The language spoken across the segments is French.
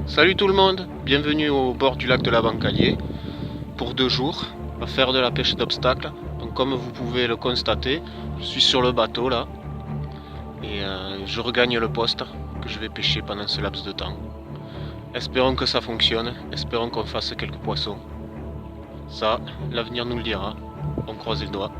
Salut tout le monde, bienvenue au bord du lac de la Bancalier pour 2 jours à faire de la pêche d'obstacles. Donc comme vous pouvez le constater, je suis sur le bateau là et je regagne le poste que je vais pêcher pendant ce laps de temps. Espérons que ça fonctionne, espérons qu'on fasse quelques poissons. Ça, l'avenir nous le dira, on croise les doigts.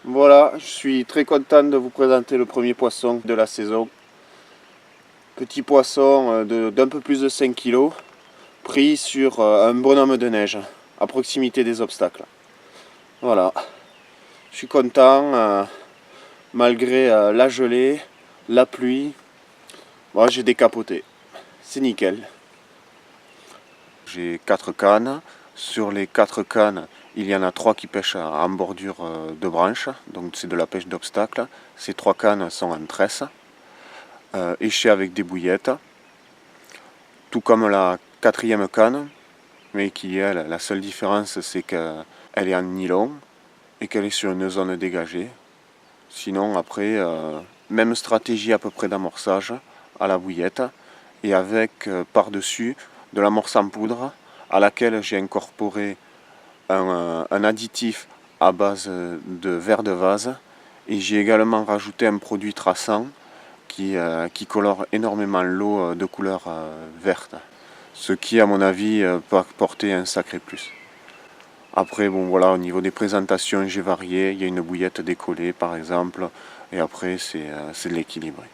Voilà, je suis très content de vous présenter le premier poisson de la saison. Petit poisson d'un peu plus de 5 kg, pris sur un bonhomme de neige, à proximité des obstacles. Voilà, je suis content, malgré la gelée, la pluie, bon, j'ai décapoté, c'est nickel. J'ai 4 cannes, sur les 4 cannes, il y en a 3 qui pêchent en bordure de branches, donc c'est de la pêche d'obstacles. Ces 3 cannes sont en tresse, échées avec des bouillettes, tout comme la 4e canne, mais qui elle, la seule différence c'est qu'elle est en nylon et qu'elle est sur une zone dégagée. Sinon après, même stratégie à peu près d'amorçage à la bouillette et avec par-dessus de l'amorce en poudre à laquelle j'ai incorporé un additif à base de verre de vase et j'ai également rajouté un produit traçant qui colore énormément l'eau de couleur verte, ce qui à mon avis peut apporter un sacré plus. Après bon voilà, au niveau des présentations j'ai varié, il y a une bouillette décollée par exemple et après c'est de l'équilibré.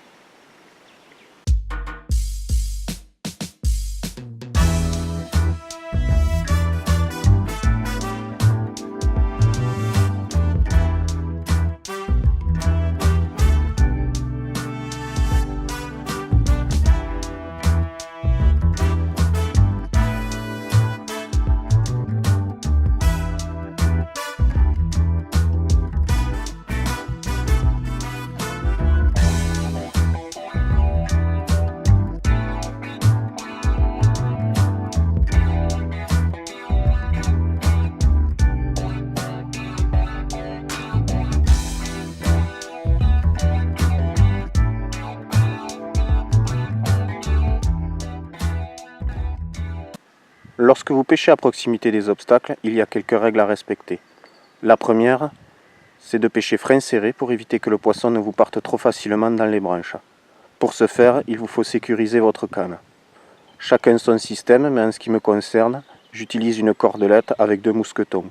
Lorsque vous pêchez à proximité des obstacles, il y a quelques règles à respecter. La première, c'est de pêcher frein serré pour éviter que le poisson ne vous parte trop facilement dans les branches. Pour ce faire, il vous faut sécuriser votre canne. Chacun son système, mais en ce qui me concerne, j'utilise une cordelette avec 2 mousquetons.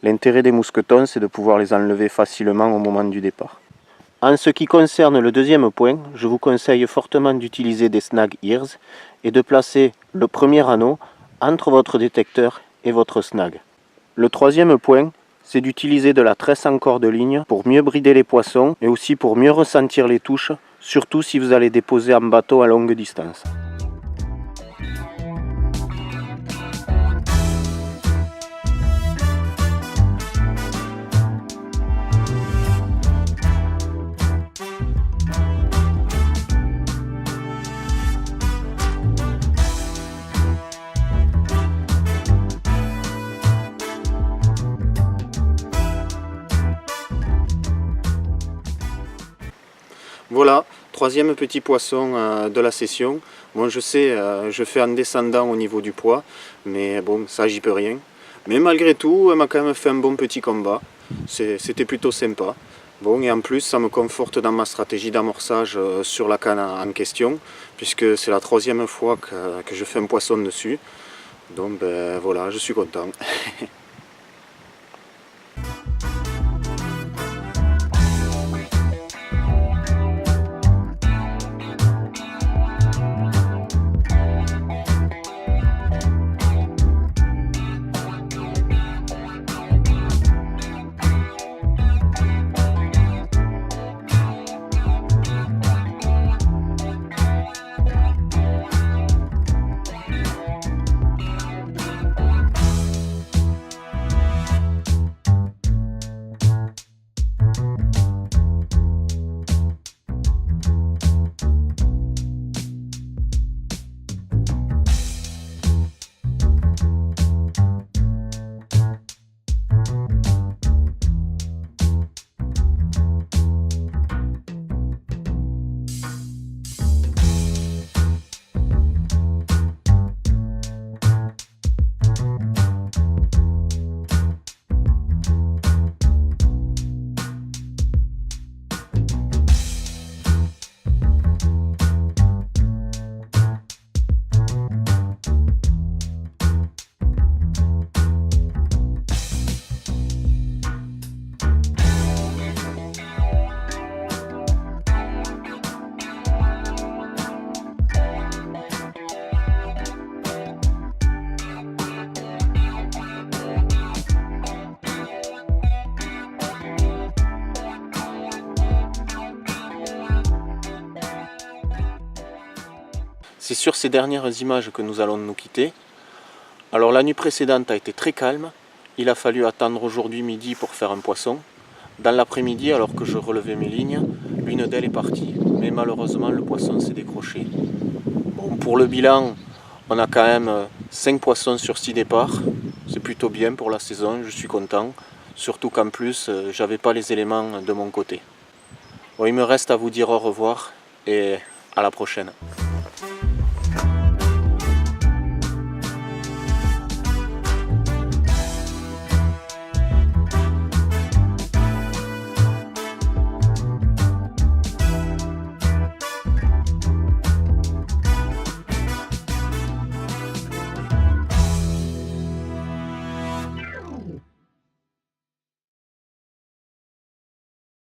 L'intérêt des mousquetons, c'est de pouvoir les enlever facilement au moment du départ. En ce qui concerne le deuxième point, je vous conseille fortement d'utiliser des snag ears et de placer le premier anneau entre votre détecteur et votre snag. Le troisième point, c'est d'utiliser de la tresse en corde ligne pour mieux brider les poissons et aussi pour mieux ressentir les touches, surtout si vous allez déposer en bateau à longue distance. Voilà, troisième petit poisson de la session. Bon, je sais, je fais en descendant au niveau du poids, mais bon, ça j'y peux rien. Mais malgré tout, elle m'a quand même fait un bon petit combat. C'était plutôt sympa. Bon, et en plus, ça me conforte dans ma stratégie d'amorçage sur la canne en question, puisque c'est la 3e fois que je fais un poisson dessus. Donc ben, voilà, je suis content. C'est sur ces dernières images que nous allons nous quitter. Alors la nuit précédente a été très calme. Il a fallu attendre aujourd'hui midi pour faire un poisson. Dans l'après-midi, alors que je relevais mes lignes, l'une d'elles est partie. Mais malheureusement, le poisson s'est décroché. Bon, pour le bilan, on a quand même 5 poissons sur 6 départs. C'est plutôt bien pour la saison, je suis content. Surtout qu'en plus, j'avais pas les éléments de mon côté. Bon, il me reste à vous dire au revoir et à la prochaine.